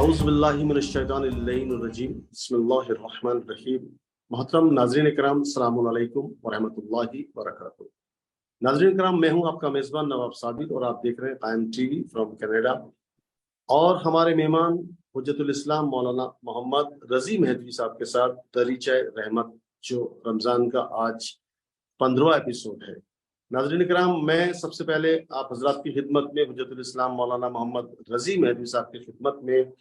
औज़ुबिल्लाहिमिनश्शैतानिर्रजीम बिस्मिल्लाहिर्रहमानिर्रहीम। मोहतरम नाज़रीन इकराम, अस्सलामु अलैकुम वरहमतुल्लाहि वबरकातुहू। नाज़रीन इकराम, मैं हूं आपका मेज़बान नवाब साबिर और आप देख रहे हैं कायम टीवी फ्रॉम कनाडा। और हमारे मेहमान हुज्जतुल इस्लाम मौलाना मोहम्मद रज़ी मेहदी साहब के साथ दरीचे रहमत, जो रमज़ान का आज 15वां एपिसोड है। नाज़रीन इकराम, मैं सबसे पहले आप हजरात की खिदमत में हुज्जतुल इस्लाम मौलाना मोहम्मद रज़ी मेहदी साहब की खिदमत में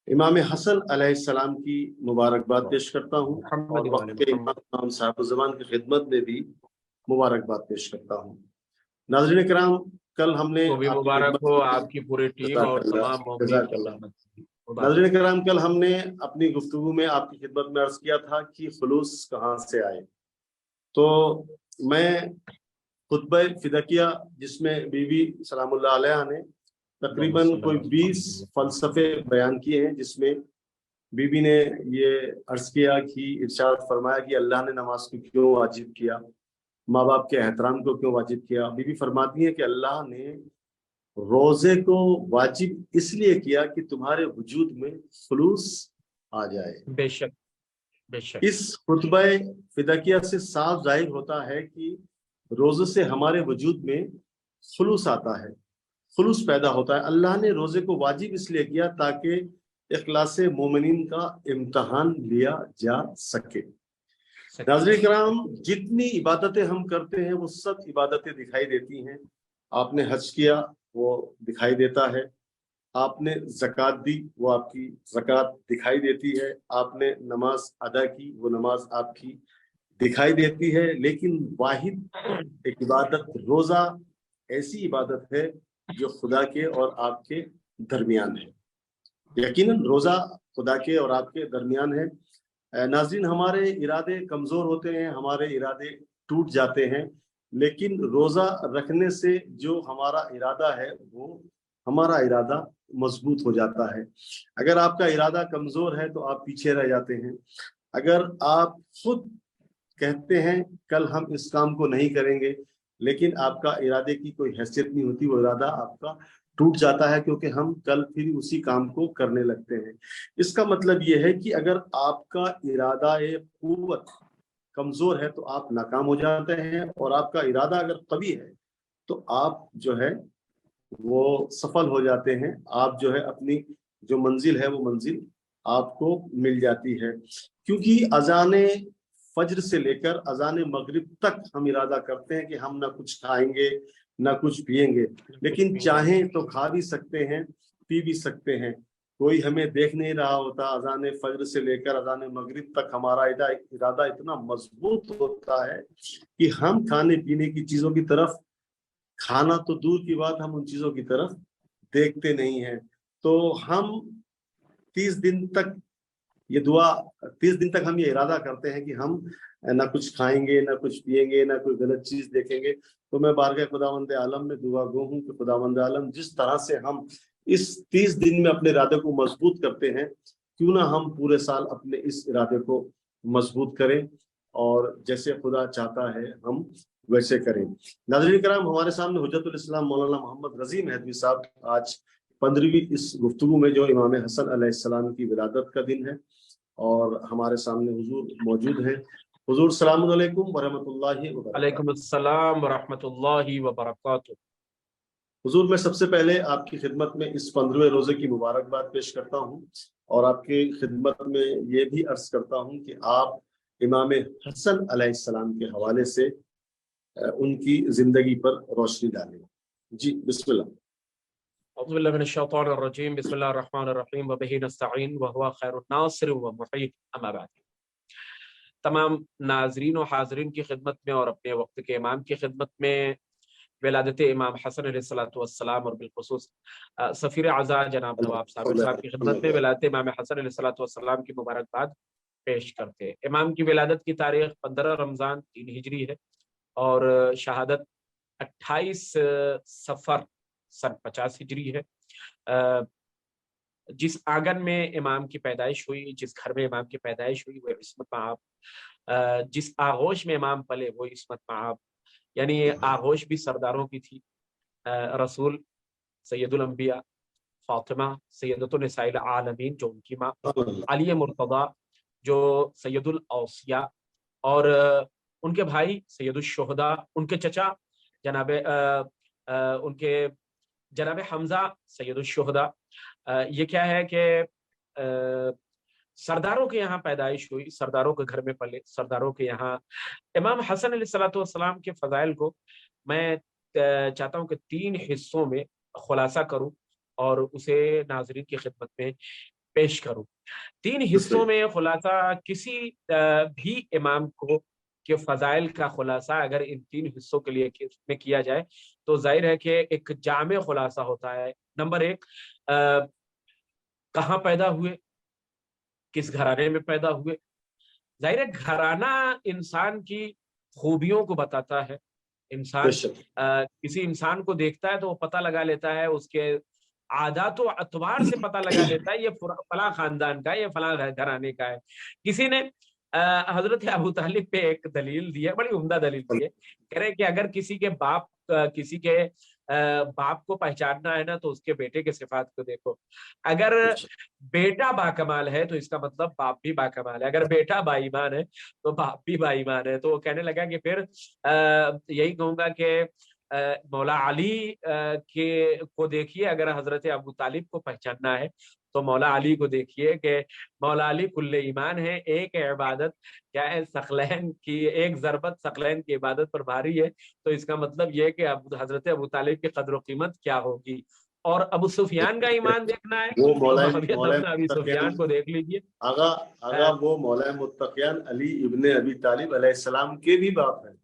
इमाम हसन अलैहिस्सलाम की मुबारकबाद पेश करता हूँ और वक्त के इमाम साहब ज़मान की खिदमत में भी मुबारकबाद पेश करता हूँ। नाज़रीन किराम, कल हमने मुबारक हो आपकी पूरी टीम और तमाम नाज़रीन किराम, कल हमने अपनी गुफ्तगू में आपकी खिदमत में अर्ज किया था कि खुलूस कहाँ से आए। तो मैं खुतबा फिदकिया, जिसमें बीबी सलामुल्लाह अलैहा ने तकरीबन कोई 20 फलसफे बयान किए हैं, जिसमें बीबी ने ये अर्ज किया कि इरशाद फरमाया कि अल्लाह ने नमाज को क्यों वाजिब किया, माँ बाप के एहतराम को क्यों वाजिब किया। बीबी फरमाती है कि अल्लाह ने रोजे को वाजिब इसलिए किया कि तुम्हारे वजूद में खुलूस आ जाए। बेशक बेशक। इस खुतबा फिदकिया से साफ जाहिर होता है कि रोजे से हमारे वजूद में खुलूस आता है, खुलूस पैदा होता है। अल्लाह ने रोजे को वाजिब इसलिए किया ताकि इखलास मोमिनीन का इम्तहान लिया जा सके। नाज़रीन किराम, जितनी इबादतें हम करते हैं वो सब इबादतें दिखाई देती हैं। आपने हज किया वो दिखाई देता है, आपने ज़कात दी वो आपकी ज़कात दिखाई देती है, आपने नमाज अदा की वो नमाज आपकी दिखाई देती है। लेकिन वाहिद एक इबादत रोज़ा ऐसी इबादत है जो खुदा के और आपके दरमियान है। यकीनन रोज़ा खुदा के और आपके दरमियान है। नाज़रीन, हमारे इरादे कमज़ोर होते हैं, हमारे इरादे टूट जाते हैं, लेकिन रोज़ा रखने से जो हमारा इरादा है वो हमारा इरादा मजबूत हो जाता है। अगर आपका इरादा कमज़ोर है तो आप पीछे रह जाते हैं। अगर आप खुद कहते हैं कल हम इस काम को नहीं करेंगे, लेकिन आपका इरादे की कोई हैसियत नहीं होती, वो इरादा आपका टूट जाता है, क्योंकि हम कल फिर उसी काम को करने लगते हैं। इसका मतलब ये है कि अगर आपका इरादा कुव्वत कमजोर है तो आप नाकाम हो जाते हैं, और आपका इरादा अगर कवी है तो आप जो है वो सफल हो जाते हैं। आप जो है अपनी जो मंजिल है वो मंजिल आपको मिल जाती है। क्योंकि अजाने फज्र से लेकर अजाने मगरिब तक हम इरादा करते हैं कि हम ना कुछ खाएंगे ना कुछ पिएंगे, लेकिन चाहें तो खा भी सकते हैं, पी भी सकते हैं। कोई हमें देख नहीं रहा होता। अजाने फज्र से लेकर अजाने मगरिब तक हमारा इरादा इतना मजबूत होता है कि हम खाने पीने की चीजों की तरफ, खाना तो दूर की बात, हम उन चीजों की तरफ देखते नहीं हैं। तो हम 30 दिन तक ये दुआ 30 दिन तक हम ये इरादा करते हैं कि हम ना कुछ खाएंगे ना कुछ पिएंगे ना कोई गलत चीज देखेंगे। तो मैं बारगाह खुदावंद आलम में दुआ गो हूँ कि खुदावंद आलम जिस तरह से हम इस 30 दिन में अपने इरादे को मजबूत करते हैं, क्यों ना हम पूरे साल अपने इस इरादे को मजबूत करें और जैसे खुदा चाहता है हम वैसे करें। नाज़रीन किराम, हमारे सामने हुज्जतुल इस्लाम मौलाना मोहम्मद रज़ी मेहदी साहब आज 15वीं इस गुफ्तगू में, जो इमाम हसन अलैहिस्सलाम की विलादत का दिन है, और हमारे सामने हुजूर मौजूद हैं। हुजूर सलाम अलैकुम व रहमतुल्लाहि व बरकातहू। अलैकुम अस्सलाम व रहमतुल्लाहि व बरकातहू। हुजूर, मैं सबसे पहले आपकी खिदमत में इस 15वें रोजे की मुबारकबाद पेश करता हूँ और आपकी खिदमत में ये भी अर्ज करता हूँ कि आप इमाम हसन अलैहिस्सलाम के हवाले से उनकी जिंदगी पर रोशनी डालें। जी बिस्मिल्लाह। औज़ु बिल्लाहि मिनश शैतानिर रजीम, बिस्मिल्लाहिर रहमानिर रहीम व बिही नस्तईन व हुवा खैरुन नासिर व मुईन, अम्मा बाद। तमाम नाजरीन और हाजरीन की खिदमत में और अपने वक्त के इमाम की खिदमत में विलादत इमाम हसन अलैहिस्सलाम और बिलखुसूस सफीर आज़ा जनाब नवाब साबिर साहब की खिदमत में विलादत इमाम हसन अलैहिस्सलाम की मुबारकबाद पेश करते हैं। इमाम की विलादत की तारीख 15 रमज़ान 3 हिजरी है और शहादत 28 सफ़र सन 50 हिजरी है। जिस आंगन में इमाम की पैदाइश हुई, जिस घर में इमाम की पैदाइश हुई, वो इस्मत मआब, जिस आगोश में इमाम पले वो इस्मत मआब, यानी ये आगोश भी सरदारों की थी। रसूल सैयदुल अंबिया फातिमा सैयदतुन निसाइल आलमीन जो उनकी माँ, अली मुर्तदा जो सैयदुल औसिया, और उनके भाई सैयदुल शुहदा, उनके चचा जनाबे उनके जनाब हमजा सैयदुल शुहदा। ये क्या है कि सरदारों के यहाँ पैदाइश हुई, सरदारों के घर में पले, सरदारों के यहाँ। इमाम हसन अलैहिस्सलातु वस्सलाम के फजाइल को मैं चाहता हूँ कि 3 हिस्सों में खुलासा करूं और उसे नाजरीन की खिदमत में पेश करूं। 3 हिस्सों में खुलासा किसी भी इमाम को के फजाइल का खुलासा अगर इन 3 हिस्सों के लिए में किया जाए तो जाहिर है कि एक जामे खुलासा होता है। नंबर 1, कहाँ पैदा हुए, किस घराने में पैदा हुए। जाहिर है घराना इंसान की खूबियों को बताता है। इंसान किसी इंसान को देखता है तो वो पता लगा लेता है, उसके आदात व अतवार से पता लगा लेता है ये फला खानदान का है, ये फला घराने का है। किसी ने हजरत अबू तालिब पे एक दलील दी है, बड़ी उम्दा दलील दी है। कह रहे कि अगर किसी के बाप को पहचानना है ना तो उसके बेटे के सिफात को देखो। अगर बेटा बाकमाल है तो इसका मतलब बाप भी बाकमाल है, अगर बेटा बाईमान है तो बाप भी बाईमान है। तो वो कहने लगा कि फिर यही कहूंगा कि मौला अली के को देखिए, अगर हजरत अबू तालिब को पहचानना है तो मौला अली को देखिए कि मौला अली कुल्ले ईमान है। एक इबादत क्या है, सकलैन की एक ज़रबत सकलैन की इबादत पर भारी है। तो इसका मतलब ये है कि हजरत अबू तालिब की कदर कीमत क्या होगी। और अबू सुफियान का ईमान देखना है वो तो अबू सुफियान को देख लीजिए। आगा वो मौला मुत्तकियान अली इब्ने अबी तालिब अलैहिस्सलाम के भी बाप हैं।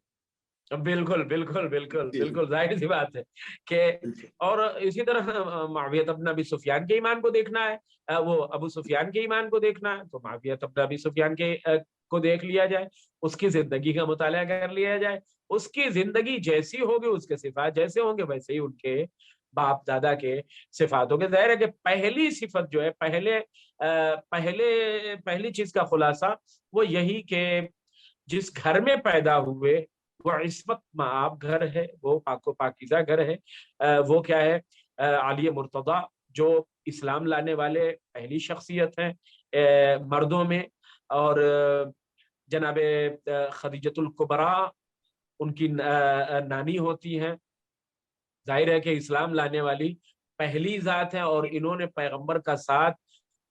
बिल्कुल बिल्कुल बिल्कुल बिल्कुल, जाहिर सी बात है कि। और इसी तरह मुआविया इब्न अबी सुफियान के ईमान को देखना है, वो अबू सुफियान के ईमान को देखना है तो मुआविया इब्न अबी सुफियान के को देख लिया जाए, उसकी जिंदगी का मुताला कर लिया जाए। उसकी जिंदगी जैसी होगी उसके सिफात जैसे होंगे वैसे ही उनके बाप दादा के सिफात होंगे। जाहिर है कि पहली सिफत जो है, पहली चीज का खुलासा वो यही कि जिस घर में पैदा हुए वो इस्मत माब घर है, वो पाको पाकीज़ा घर है। वो क्या है, आलिया मुर्तदा जो इस्लाम लाने वाले पहली शख्सियत हैं मर्दों में। और जनाबे खदीजतुल कुबरा उनकी नानी होती हैं। जाहिर है कि इस्लाम लाने वाली पहली जात है और इन्होंने पैगंबर का साथ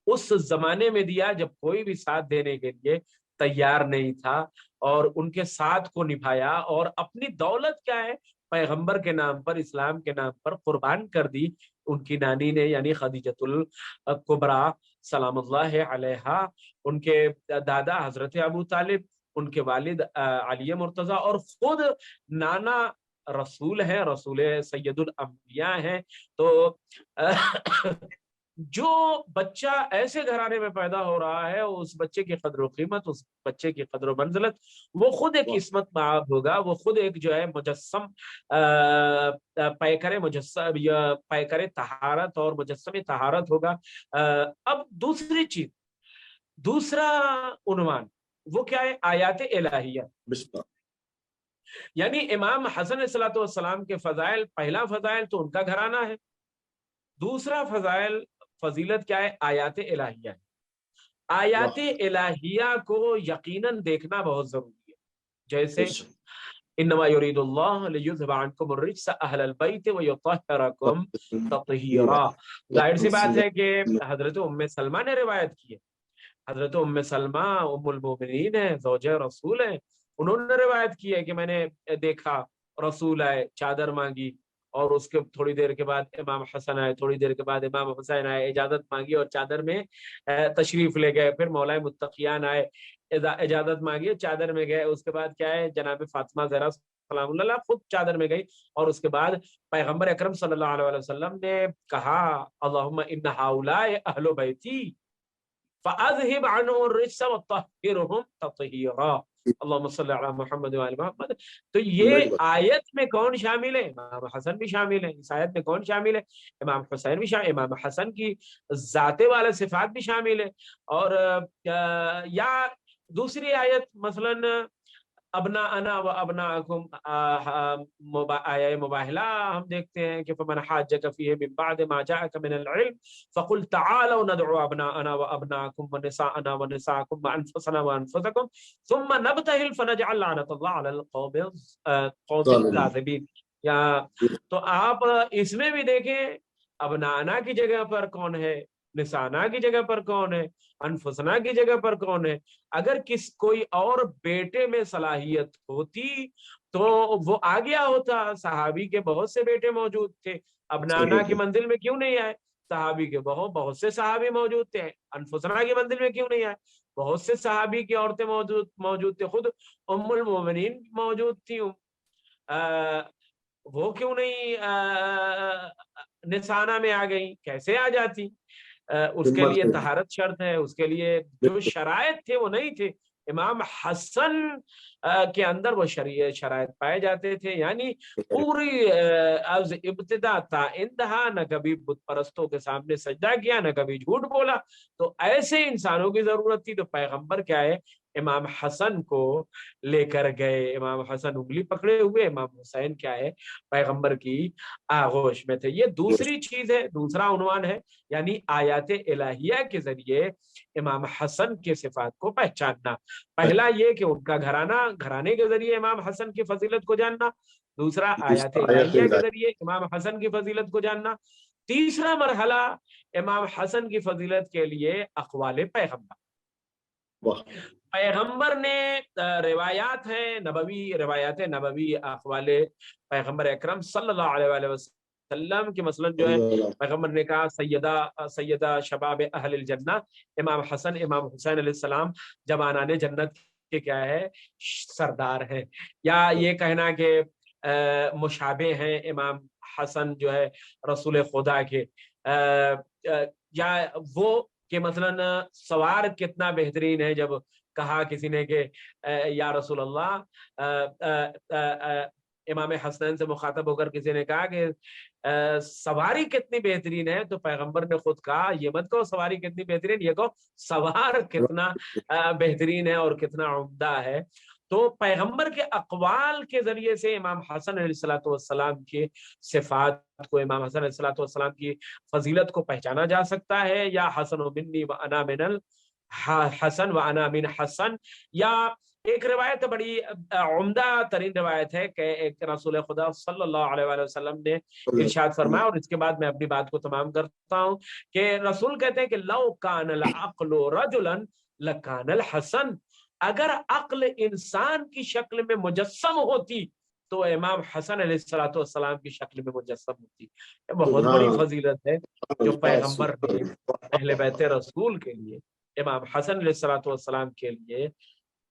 उस जमाने में दिया जब कोई भी साथ देने के लिए तैयार नहीं था, और उनके साथ को निभाया और अपनी दौलत क्या है पैगंबर के नाम पर, इस्लाम के नाम पर कुर्बान कर दी उनकी नानी ने, यानी खदीजतुल कुबरा सलामुल्लाह अलैहा। उनके दादा हजरत अबू तालिब, उनके वालिद अली मुर्तजा, और खुद नाना रसूल है, रसूल सैयदुल अंबिया हैं। तो जो बच्चा ऐसे घराने में पैदा हो रहा है उस बच्चे की कदर कीमत, उस बच्चे की कदर मंजिलत, वो खुद एक किस्मत माब होगा, वो खुद एक जो है मुजस्सम पैकरे मुजस्सम या पैकरे तहारत और मुजस्सम तहारत होगा। अब दूसरी चीज, दूसरा उन्वान वो क्या है, आयात इलाहिया। यानी इमाम हसन अलैहिस्सलाम के फजाइल, पहला फजाइल तो उनका घराना है, दूसरा फजाइल फजीलत क्या है, आयात इलाहिया है। आयात इलाहिया को यकीनन देखना बहुत जरूरी है। जैसे इन्नमा युरीदुल्लाह लियुज़हिबा अन्कुम अर्रिज्स अहलल बैत व युतहिरकुम तत्हीरा। जाहिर सी बात है कि हजरत उम्मे सलमा ने रिवायत की है। हजरत उम्मे सलमा उम्मुल मोमिनीन है, ज़ौजे रसूल है। उन्होंने रिवायत की है कि मैंने देखा रसूल आए, चादर मांगी, और उसके थोड़ी देर के बाद इमाम हसन आए, थोड़ी देर के बाद इमाम हुसैन आए, इजाजत मांगी और चादर में तशरीफ ले गए। फिर मौला मुत्तकियान आए, इजाजत मांगी, चादर में गए। उसके बाद क्या है, जनाब फातिमा ज़हरा सलामुल्लाह खुद चादर में गई। और उसके बाद पैगंबर अकरम सल्लल्लाहु अलैहि वसल्लम ने कहा, अल्लाहुम्मा इन्ना हाउलाए अहलु बैती फ़अज़हिब अन्हुम अर्रिज्स वत्तहिरहुम तत्हीरा। अल्लाहुम्मा सल्लि अला मुहम्मद व आलि मुहम्मद। तो ये आयत में कौन शामिल है, इमाम हसन भी शामिल है। इस आयत में कौन शामिल है, इमाम हुसैन भी शामिल, इमाम हसन की जाते वाले सिफात भी शामिल है। और या दूसरी आयत मसलन ابنا انا و ابناکم آیہ مباہلہ ہم دیکھتے ہیں کہ فمن حاجک فیہ من بعد ما جاءک من العلم فقل تعالوا ندعو ابناءنا و ابناکم و نساءنا و نساءکم و انفسنا و انفسکم ثم نبتہل فنجعل لعنت اللہ علی القوم الکاذبین. یا تو آپ اس میں بھی دیکھیں ابنانا کی جگہ پر کون ہے، نسانا کی جگہ پر کون ہے، انفسنا کی جگہ پر کون ہے. اگر کوئی اور بیٹے میں صلاحیت ہوتی تو وہ آ گیا ہوتا. صحابی کے بہت سے بیٹے موجود تھے، ابنانا کی منزل میں کیوں نہیں آئے؟ صحابی کے بہت سے صحابی موجود تھے. انفسنا کی منزل میں کیوں نہیں آئے؟ بہت سے صحابی کی عورتیں موجود تھے. خود ام المومنین موجود تھی، وہ کیوں نہیں نسانہ میں آ گئی؟ کیسے آ جاتی؟ اس کے لیے طہارت شرط ہے، اس کے لیے جو شرائط تھے وہ نہیں تھے. امام حسن کے اندر وہ شرائط پائے جاتے تھے، یعنی پوری از ابتدا تا انتہا نہ کبھی بت پرستوں کے سامنے سجدہ کیا، نہ کبھی جھوٹ بولا. تو ایسے انسانوں کی ضرورت تھی. تو پیغمبر کیا ہے، امام حسن کو لے کر گئے. امام حسن انگلی پکڑے ہوئے، امام حسین کیا ہے، پیغمبر کی آغوش میں تھے. یہ دوسری چیز ہے، دوسرا عنوان ہے، یعنی آیات الہیہ کے ذریعے امام حسن کے صفات کو پہچاننا. پہلا یہ کہ ان کا گھرانے کے ذریعے امام حسن کی فضیلت کو جاننا. دوسرا آیات الہیہ کے ذریعے امام حسن کی فضیلت کو جاننا. تیسرا مرحلہ امام حسن کی فضیلت کے لیے اقوال پیغمبر. پیغمبر نے روایات ہیں نبوی، روایات نبوی، اقوال پیغمبر اکرم صلی اللہ علیہ وسلم کی. مثلا جو ہے پیغمبر نے کہا سیدہ شباب اہل الجنہ امام حسن امام حسین علیہ السلام جوانان جنت کے کیا ہے، سردار ہیں. یا یہ کہنا کہ مشابہ ہیں امام حسن جو ہے رسول خدا کے، یا وہ کہ مثلا سوار کتنا بہترین ہے. جب کہا کسی نے کہ یا رسول اللہ، امام حسنین سے مخاطب ہو کر کسی نے کہا کہ سواری کتنی بہترین ہے، تو پیغمبر نے خود کہا یہ مت کہو سواری کتنی بہترین، یہ کہو سوار کتنا بہترین ہے اور کتنا عمدہ ہے. تو پیغمبر کے اقوال کے ذریعے سے امام حسن علیہ الصلوۃ والسلام کی صفات کو، امام حسن علیہ الصلوۃ والسلام کی فضیلت کو پہچانا جا سکتا ہے. یا حسن و منی و انا من الحسن و انا من حسن. یا ایک روایت بڑی عمدہ ترین روایت ہے کہ ایک رسول خدا صلی اللہ علیہ وآلہ وسلم نے ارشاد فرمایا، اور اس کے بعد میں اپنی بات کو تمام کرتا ہوں، کہ رسول کہتے ہیں کہ لو کان العقل رجلا لکان الحسن. اگر عقل انسان کی شکل میں مجسم ہوتی تو امام حسن علیہ الصلوۃ والسلام کی شکل میں مجسم ہوتی. بہت بڑی فضیلت ہے جو پیغمبر نے اہل بیت رسول کے لیے، امام حسن علیہ الصلوۃ والسلام کے لیے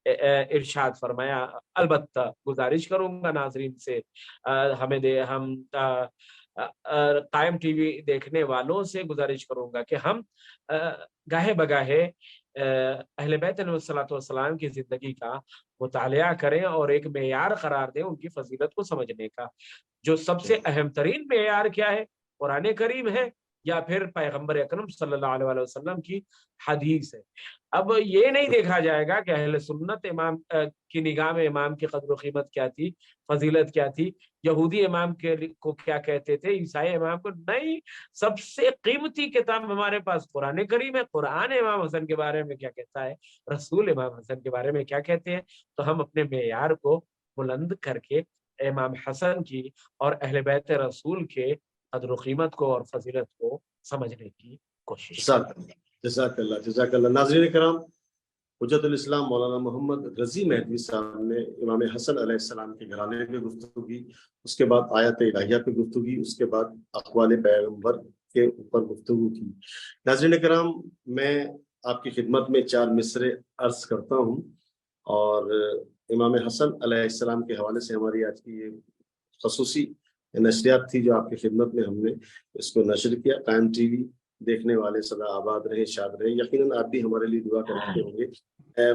ارشاد فرمایا. البتہ گزارش کروں گا ناظرین سے، ہم قائم ٹی وی دیکھنے والوں سے گزارش کروں گا کہ ہم گاہے بگاہے اہل بیت علیہ الصلوۃ والسلام کی زندگی کا مطالعہ کریں اور ایک معیار قرار دیں ان کی فضیلت کو سمجھنے کا. جو سب سے اہم ترین معیار کیا ہے؟ قرآن کریم ہے یا پھر پیغمبر اکرم صلی اللہ علیہ وسلم کی حدیث ہے. اب یہ نہیں دیکھا جائے گا کہ اہل سنت امام کی نگاہ میں امام کی قدر و قیمت کیا تھی، فضیلت کیا تھی، یہودی امام کو کیا کہتے تھے، عیسائی امام کو. نہیں، سب سے قیمتی کتاب ہمارے پاس قرآن کریم ہے. قرآن امام حسن کے بارے میں کیا کہتا ہے، رسول امام حسن کے بارے میں کیا کہتے ہیں. تو ہم اپنے معیار کو بلند کر کے امام حسن کی اور اہل بیت رسول کے قدر و قیمت کو اور فضیلت کو سمجھنے کی کوشش کریں. جزاک اللہ. ناظرین کرام، حجت الاسلام مولانا محمد رضی مہدوی صاحب نے امام حسن علیہ السلام کے گھرانے پہ گفتگو کی، اس کے بعد آیات الہیہ پہ گفتگو کی، اس کے بعد اقوال پیغمبر کے اوپر گفتگو کی. ناظرین کرام، میں آپ کی خدمت میں 4 مصرے عرض کرتا ہوں، اور امام حسن علیہ السلام کے حوالے سے ہماری آج کی یہ خصوصی نشریات تھی جو آپ کی خدمت میں ہم نے اس کو نشر کیا. قائم ٹی وی دیکھنے والے سدا آباد رہے، شاد رہے. یقیناً آپ بھی ہمارے لیے دعا کرتے ہوں گے.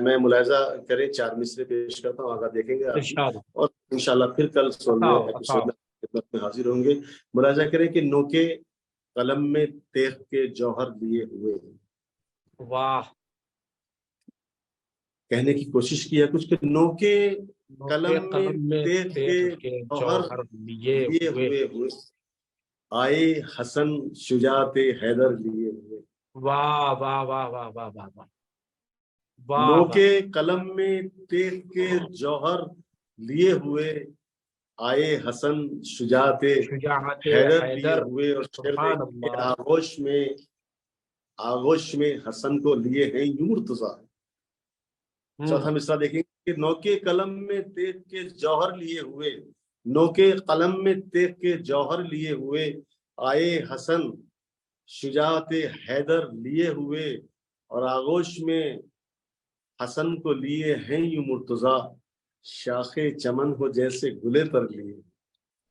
میں ملاحظہ کریں 4 مصرے پیش کرتا ہوں، آگاہ دیکھیں گے آپ بھی، اور انشاءاللہ پھر کل ایپیسوڈ میں خدمت میں حاضر ہوں گے. ملاحظہ کریں کہ نوکے قلم میں تیغ کے جوہر لیے ہوئے ہیں. واہ، کہنے کی کوشش کی ہے کچھ کہ نوکے قلم میں تیغ کے جوہر لیے ہوئے آئے حسن شجاعت حیدر لیے ہوئے. واہ واہ واہ واہ واہ واہ واہ واہ. نوکے قلم میں تیغ کے جوہر لیے ہوئے آئے حسن شجاعت حیدر لیے ہوئے. اور آغوش میں حسن کو لیے ہیں یوں مرتضیٰ. چوتھا مصرع دیکھیں کہ نوکے قلم میں تیغ کے جوہر لیے ہوئے، نوکے قلم میں تیغ کے جوہر لیے ہوئے آئے حسن شجاعت حیدر لیے ہوئے، اور آغوش میں حسن کو لیے ہیں یوں مرتضیٰ، شاخ چمن ہو جیسے گلے تر لیے.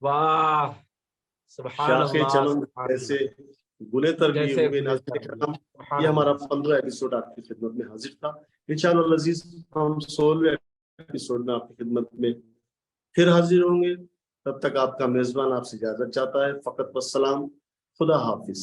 واہ سبحان شاخ اللہ، چمن جیسے گلے تر لیے ہوئے. ناظرین کرام، یہ ہمارا 15 ایپیسوڈ آپ کی خدمت میں حاضر تھا. انشاءاللہ العزیز ہم 16ویں ایپیسوڈ میں آپ کی خدمت میں پھر حاضر ہوں گے. تب تک آپ کا میزبان آپ سے اجازت چاہتا ہے. فقط والسلام. خدا حافظ.